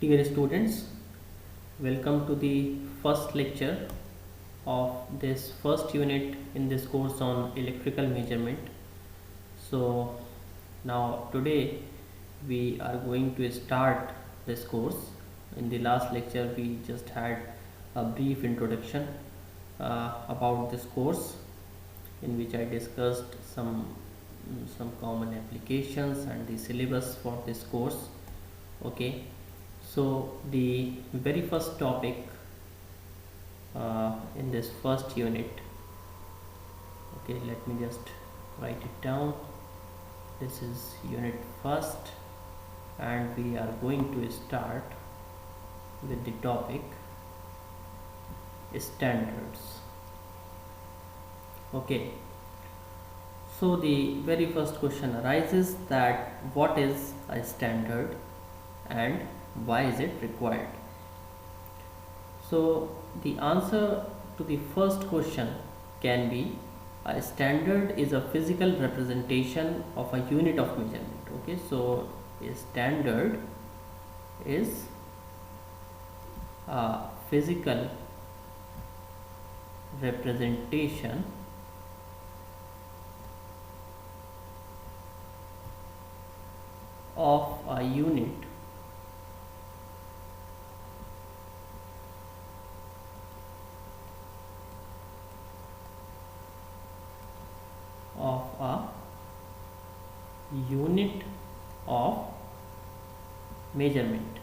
Dear students, welcome to the first lecture of this first unit in this course on electrical measurement. So now today we are going to start this course. In the last lecture we just had a brief introduction about this course in which I discussed some common applications and the syllabus for this course. Okay, so the very first topic in this first unit, okay, let me just write it down. This is unit first and we are going to start with the topic standards. Okay, so the very first question arises that what is a standard and why is it required? So the answer to the first question can be a standard is a physical representation of a unit of measurement. Okay, so a standard is a physical representation of a unit of a unit of measurement.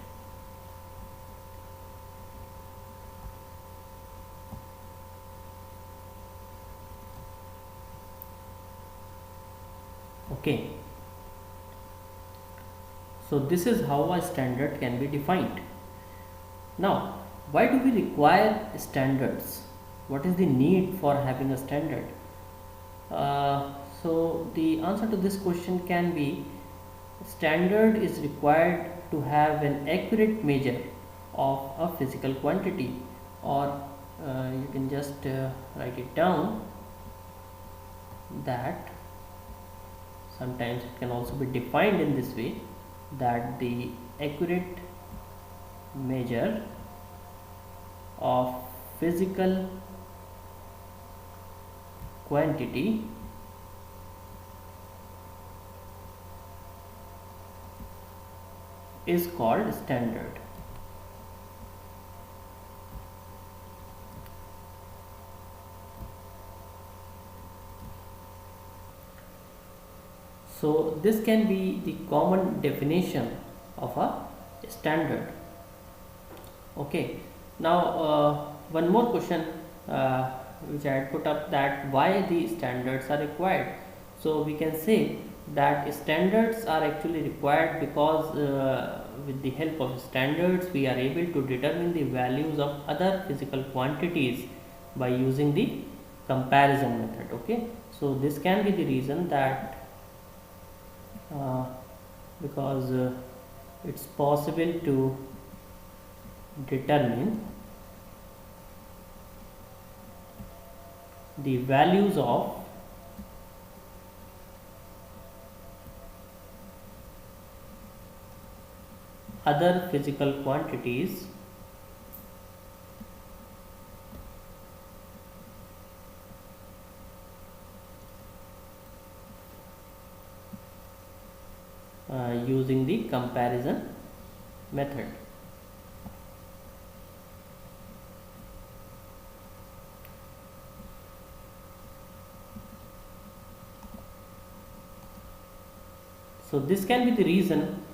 Okay, so this is how a standard can be defined. Now, why do we require standards? What is the need for having a standard? So the answer to this question can be standard is required to have an accurate measure of a physical quantity, or you can just write it down that sometimes it can also be defined in this way, that the accurate measure of physical quantity is called standard. So this can be the common definition of a standard. Okay, now one more question which I had put up, that why the standards are required. So we can say that standards are actually required because with the help of standards we are able to determine the values of other physical quantities by using the comparison method. Okay, so this can be the reason that because it's possible to determine the values of other physical quantities using the comparison method. So this can be the reason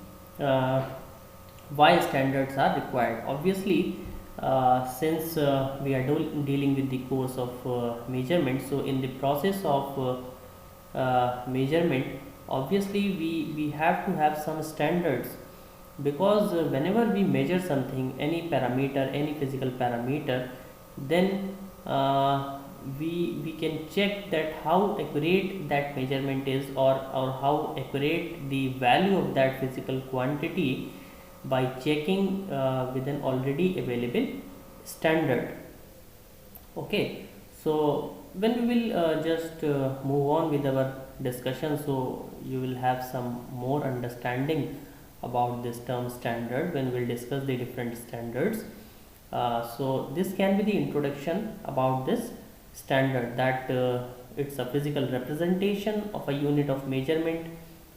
why standards are required. Obviously, since we are dealing with the course of measurement, so in the process of measurement, obviously we have to have some standards, because whenever we measure something, any parameter, any physical parameter, then we can check that how accurate that measurement is, or how accurate the value of that physical quantity by checking with an already available standard. Okay, so when we will just move on with our discussion, so you will have some more understanding about this term standard when we'll discuss the different standards. So this can be the introduction about this standard, that it's a physical representation of a unit of measurement,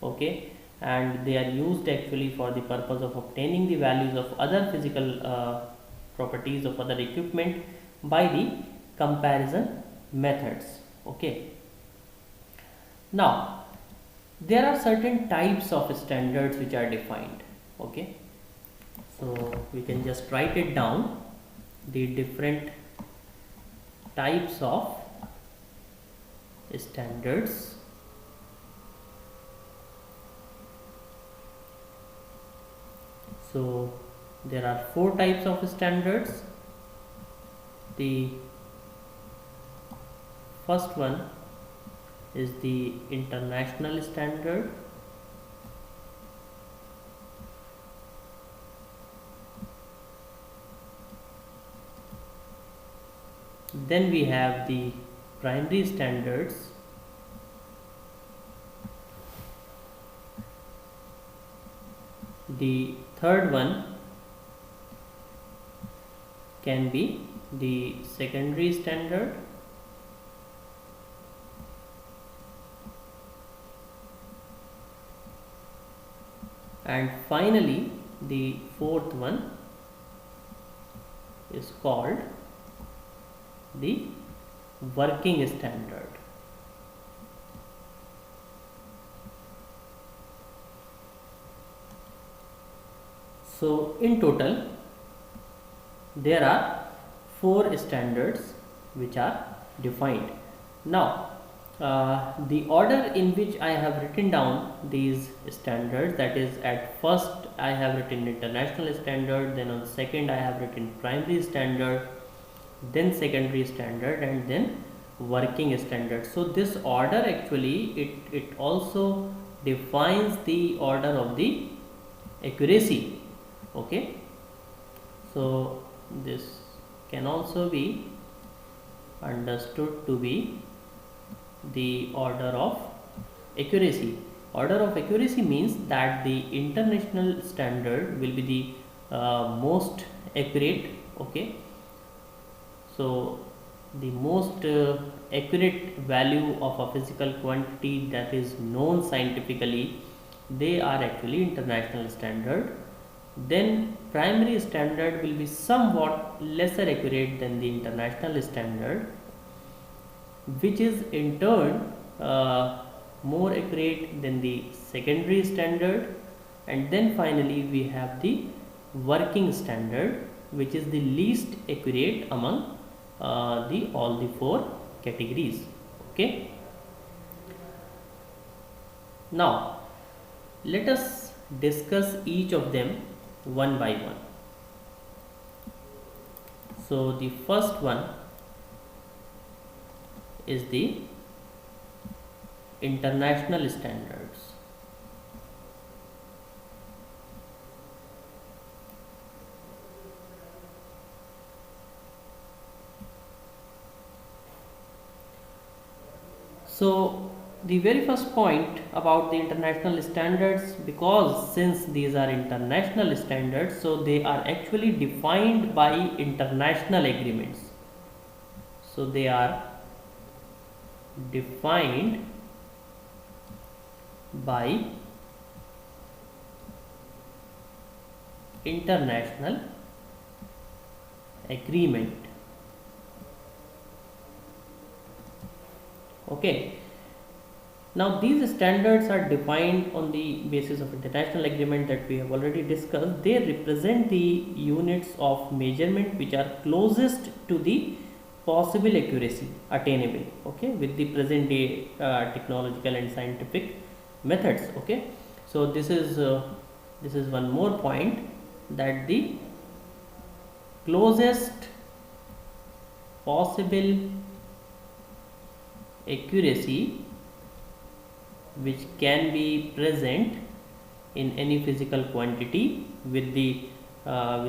okay, and they are used actually for the purpose of obtaining the values of other physical properties of other equipment by the comparison methods, okay. Now there are certain types of standards which are defined, okay, so we can just write it down, the different types of standards. So there are 4 types of standards. The first one is the international standard. Then we have the primary standards. The third one can be the secondary standard. And finally, the fourth one is called the working standard. So in total there are 4 standards which are defined. Now the order in which I have written down these standards, that is, at first I have written international standard, then on second I have written primary standard, then secondary standard, and then working standard. So this order actually it also defines the order of the accuracy, okay. So this can also be understood to be the order of accuracy. Order of accuracy means that the international standard will be the most accurate, okay. So the most accurate value of a physical quantity that is known scientifically, they are actually international standard. Then primary standard will be somewhat lesser accurate than the international standard, which is in turn more accurate than the secondary standard. And then finally we have the working standard, which is the least accurate among all the 4 categories, okay. Now let us discuss each of them one by one. So the first one is the international standards. So the very first point about the international standards, because since these are international standards, so they are actually defined by international agreements. So they are defined by international agreement, okay. Now these standards are defined on the basis of international agreement that we have already discussed. They represent the units of measurement which are closest to the possible accuracy attainable, okay, with the present day technological and scientific methods, okay. So this is one more point, that the closest possible accuracy which can be present in any physical quantity with the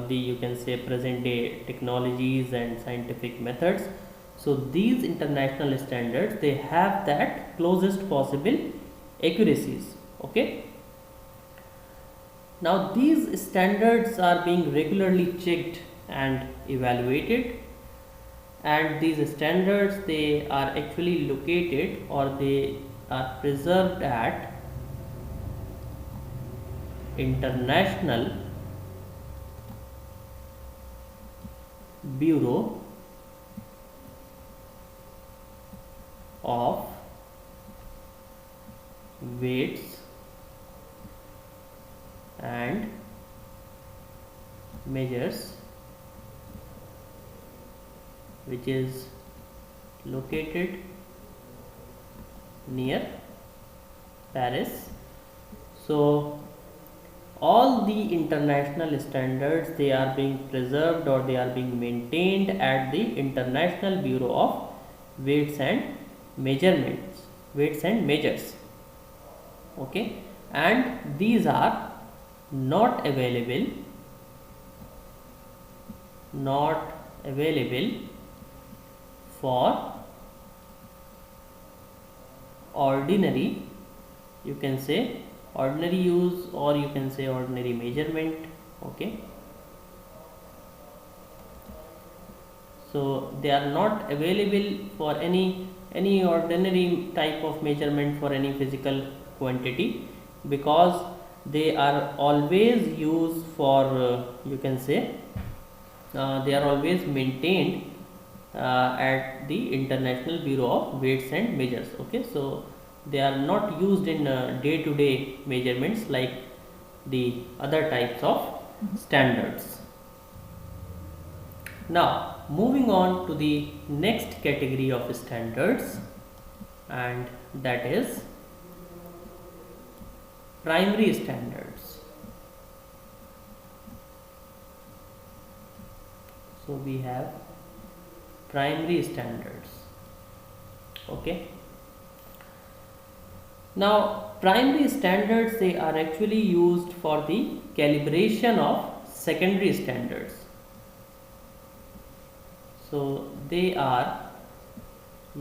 you can say present day technologies and scientific methods. So these international standards, they have that closest possible accuracies, okay. Now these standards are being regularly checked and evaluated, and these standards, they are actually located or they are preserved at International Bureau of Weights and Measures, which is located near Paris. So all the international standards, they are being preserved or they are being maintained at the International Bureau of Weights and Measures. Okay, and these are not available for ordinary, you can say ordinary use, or you can say ordinary measurement. Okay, so they are not available for any ordinary type of measurement for any physical quantity, because they are always used for you can say they are always maintained at the International Bureau of Weights and Measures. Okay, so they are not used in day-to-day measurements like the other types of standards. Now moving on to the next category of standards, and that is primary standards. So we have primary standards. Okay, now primary standards, they are actually used for the calibration of secondary standards. So they are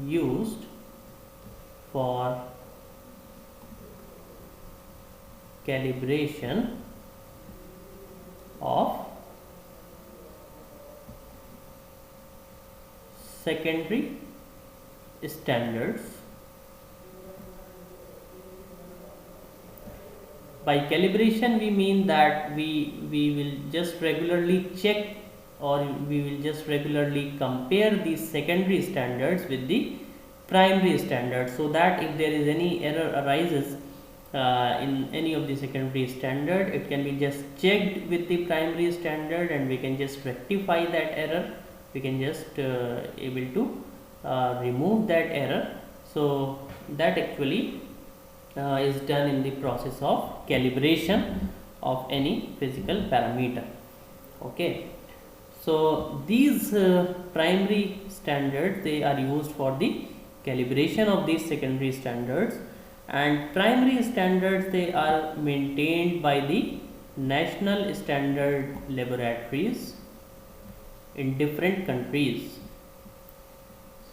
used for calibration of secondary standards. By calibration we mean that we will just regularly check, or we will just regularly compare these secondary standards with the primary standards, so that if there is any error arises in any of the secondary standard, it can be just checked with the primary standard and we can just rectify that error, we can just able to remove that error. So that actually is done in the process of calibration of any physical parameter. Okay, so these primary standards, they are used for the calibration of these secondary standards, and primary standards, they are maintained by the national standard laboratories in different countries.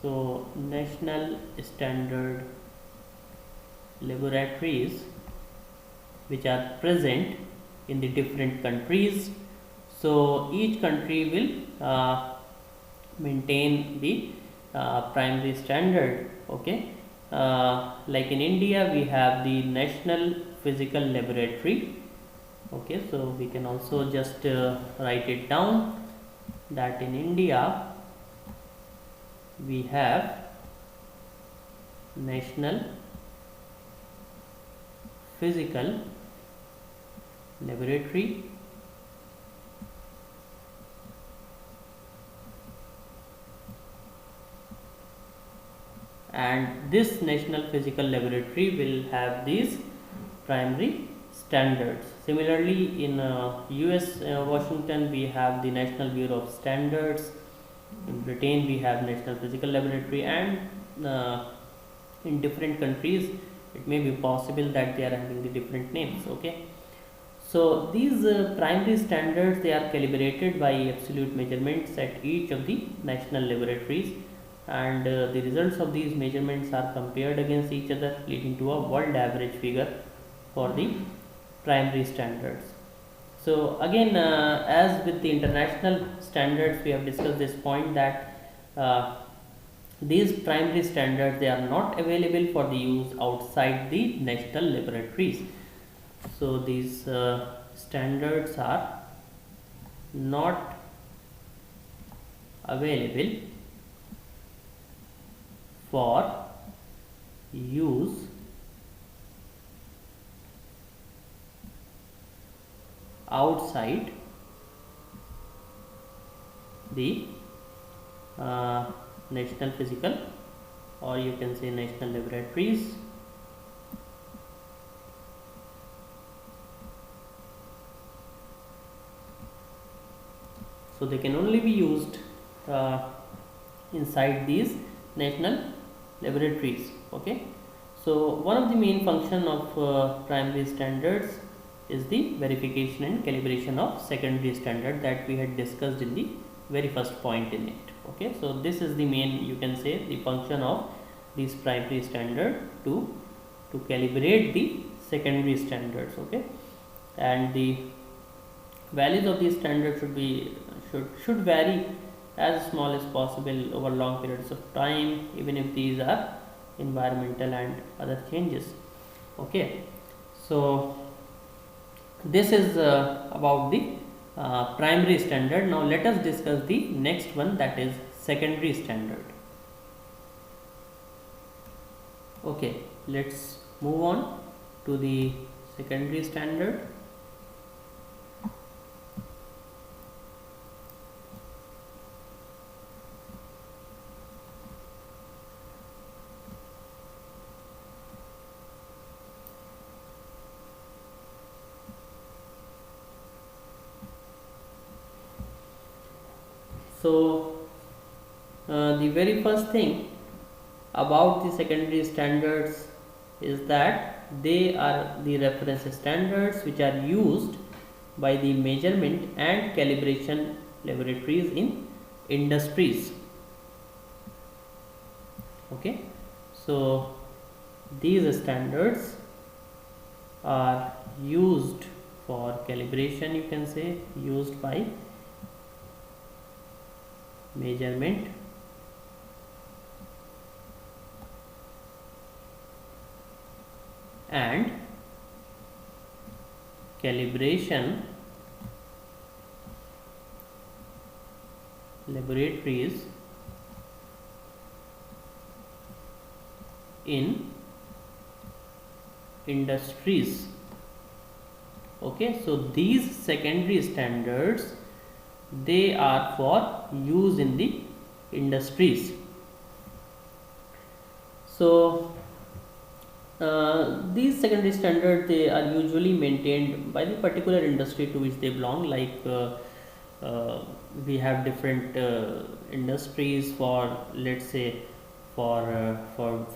So national standard laboratories which are present in the different countries. So each country will maintain the primary standard. Okay, like in India we have the National Physical Laboratory. Okay, so we can also just write it down that in India we have National Physical Laboratory, and this National Physical Laboratory will have these primary standards. Similarly, in US Washington we have the National Bureau of Standards. In Britain we have National Physical Laboratory, and in different countries it may be possible that they are having the different names. Okay, so these primary standards, they are calibrated by absolute measurements at each of the national laboratories, and the results of these measurements are compared against each other, leading to a world average figure for the primary standards. So again, as with the international standards, we have discussed this point that uh, these primary standards, they are not available for the use outside the national laboratories. So these standards are not available for use outside the national physical, or you can say national laboratories. So they can only be used uh, inside these national laboratories. Okay, so one of the main function of primary standards is the verification and calibration of secondary standard that we had discussed in the very first point in it. Okay, so this is the main, you can say, the function of these primary standard to calibrate the secondary standards. Okay, and the values of these standards should vary as small as possible over long periods of time, even if these are environmental and other changes. Okay, so this is about the primary standard. Now let us discuss the next one, that is secondary standard. Okay, let's move on to the secondary standard. So the very first thing about the secondary standards is that they are the reference standards which are used by the measurement and calibration laboratories in industries. Okay, so these standards are used for calibration, you can say, used by measurement and calibration laboratories in industries. Okay, so these secondary standards, they are for use in the industries. So these secondary standards, they are usually maintained by the particular industry to which they belong. Like we have different industries for, let's say, for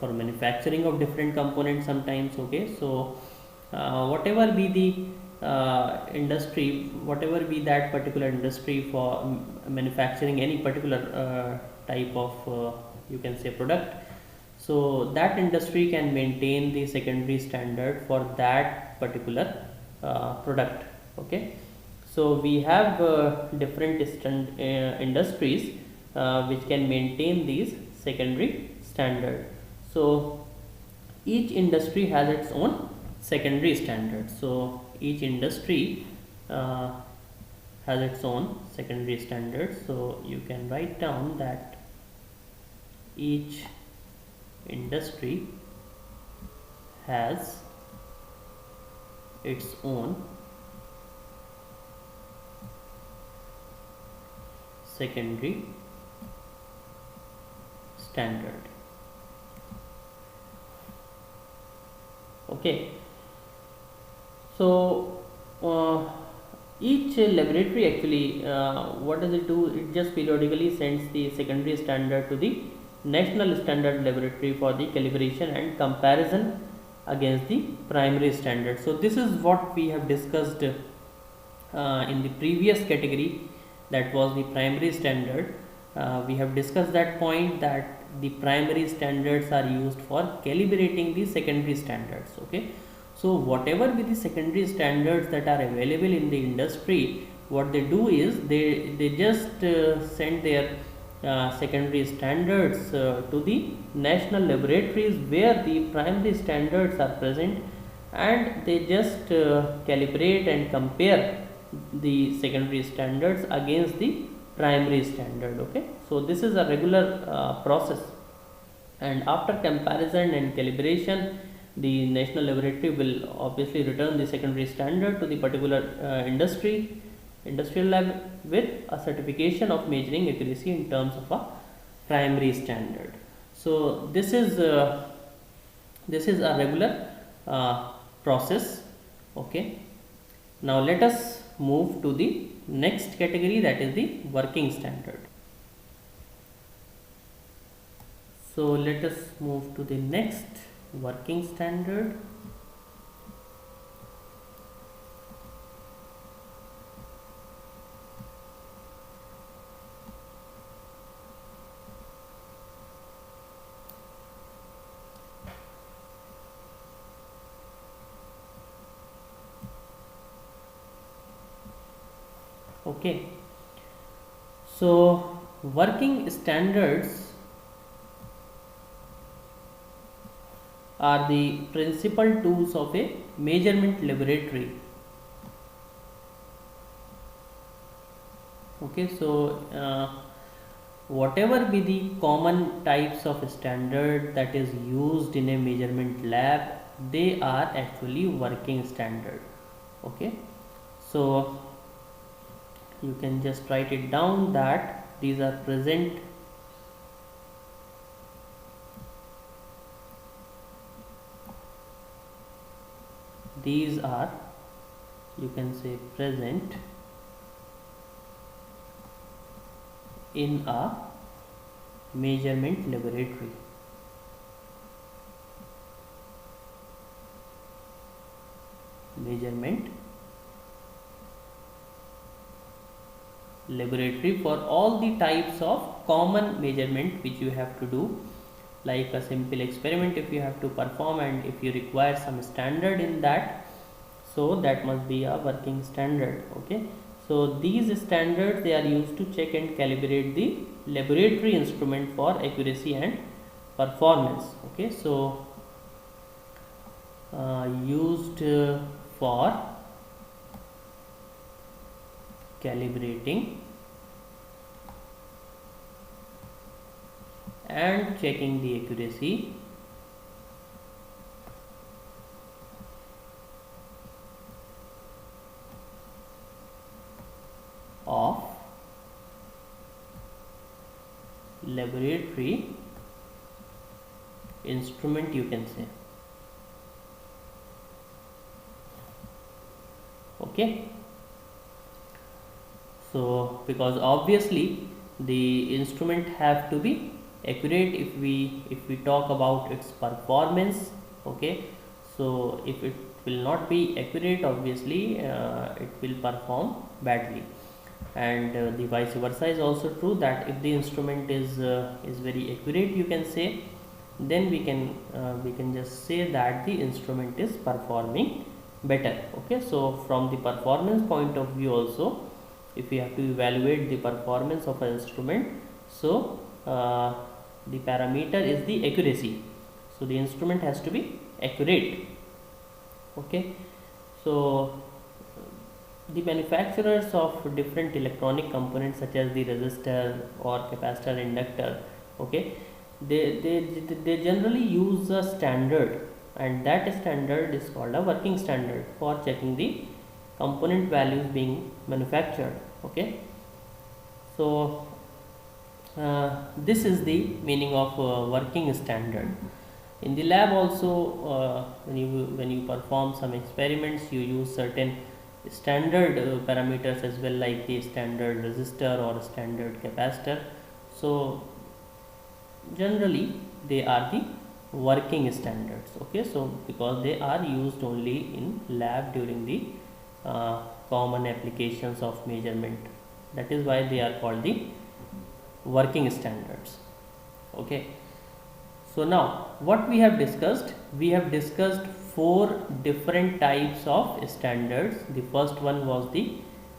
manufacturing of different components sometimes. Okay, so whatever be the industry, whatever be that particular industry for manufacturing any particular type of you can say product, so that industry can maintain the secondary standard for that particular product. Okay, so we have different industries which can maintain these secondary standard. So each industry has its own secondary standard. So each industry has its own secondary standard. So you can write down that each industry has its own secondary standard. Okay, so each laboratory actually, what does it do? It just periodically sends the secondary standard to the national standard laboratory for the calibration and comparison against the primary standard. So this is what we have discussed in the previous category, that was the primary standard. We have discussed that point, that the primary standards are used for calibrating the secondary standards. Okay, So whatever be the secondary standards that are available in the industry, what they do is they just send their secondary standards to the national laboratories where the primary standards are present, and they just calibrate and compare the secondary standards against the primary standard. Okay, so this is a regular process, and after comparison and calibration, the national laboratory will obviously return the secondary standard to the particular industrial lab with a certification of measuring accuracy in terms of a primary standard. So this is a regular process. Okay, now let us move to the next category, that is the working standard. So let us move to the next working standard. Okay, so working standards are the principal tools of a measurement laboratory. Okay, so whatever be the common types of standard that is used in a measurement lab, they are actually working standard. Okay, so you can just write it down that these are present these are, you can say, present in a measurement laboratory. Measurement laboratory for all the types of common measurement which you have to do, like a simple experiment if you have to perform, and if you require some standard in that, so that must be a working standard. Okay, so these standards, they are used to check and calibrate the laboratory instrument for accuracy and performance. Okay, so used for calibrating and checking the accuracy of laboratory instrument, you can say. Okay, so because obviously the instrument have to be accurate if we talk about its performance. Okay, so if it will not be accurate, obviously it will perform badly, and the vice versa is also true, that if the instrument is very accurate, you can say, then we can just say that the instrument is performing better. Okay, so from the performance point of view also, if we have to evaluate the performance of an instrument, so the parameter is the accuracy, so the instrument has to be accurate. Okay, so the manufacturers of different electronic components such as the resistor or capacitor, inductor, okay, they generally use a standard, and that standard is called a working standard for checking the component values being manufactured. Okay, so this is the meaning of working standard. In the lab also, when you perform some experiments, you use certain standard parameters as well, like the standard resistor or standard capacitor. So generally they are the working standards. Okay, so because they are used only in lab during the common applications of measurement, that is why they are called the working standards. Okay, so now what we have discussed four different types of standards. The first one was the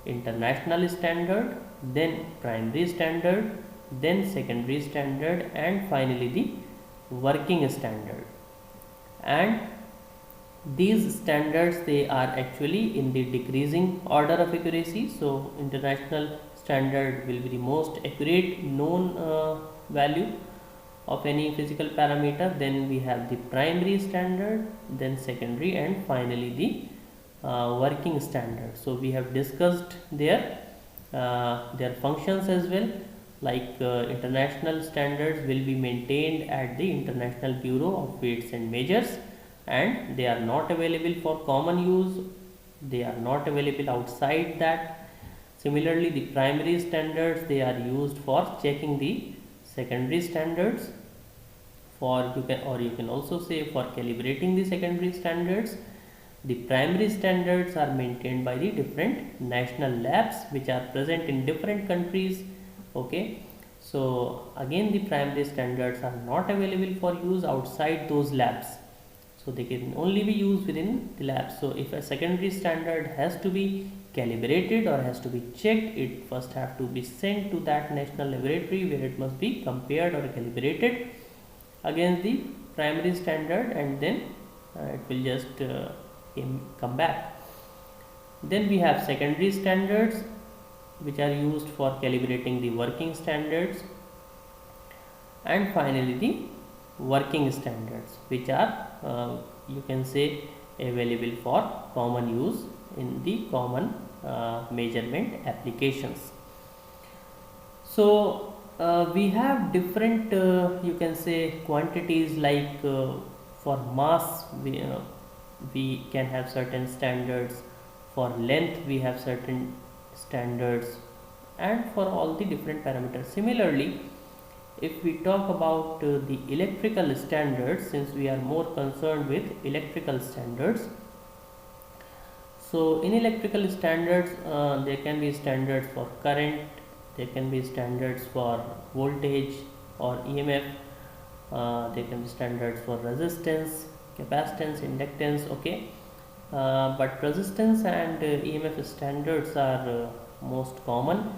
international standard, then primary standard, then secondary standard, and finally the working standard. And these standards, they are actually in the decreasing order of accuracy. So international standard will be the most accurate known value of any physical parameter. Then we have the primary standard, then secondary, and finally the working standard. So we have discussed their functions as well. Like international standards will be maintained at the International Bureau of Weights and Measures, and they are not available for common use. They are not available outside that. Similarly, the primary standards, they are used for checking the secondary standards, for you can also say for calibrating the secondary standards. The primary standards are maintained by the different national labs which are present in different countries. Okay, so again the primary standards are not available for use outside those labs, so they can only be used within the lab. So if a secondary standard has to be calibrated or has to be checked, it first have to be sent to that national laboratory where it must be compared or calibrated against the primary standard, and then it will just come back. Then we have secondary standards which are used for calibrating the working standards, and finally the working standards which are you can say available for common use in the common measurement applications. So we have different you can say quantities, like for mass we can have certain standards, for length we have certain standards, and for all the different parameters. Similarly, if we talk about the electrical standards, since we are more concerned with electrical standards, so in electrical standards there can be standards for current, there can be standards for voltage or EMF, there can be standards for resistance, capacitance, inductance. Okay, but resistance and EMF standards are most common,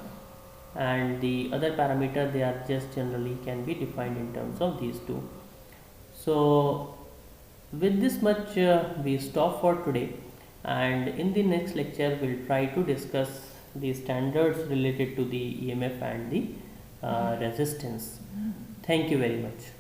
and the other parameter, they are just generally can be defined in terms of these two. So with this much we stop for today, and in the next lecture we'll try to discuss the standards related to the EMF and the resistance. Thank you very much.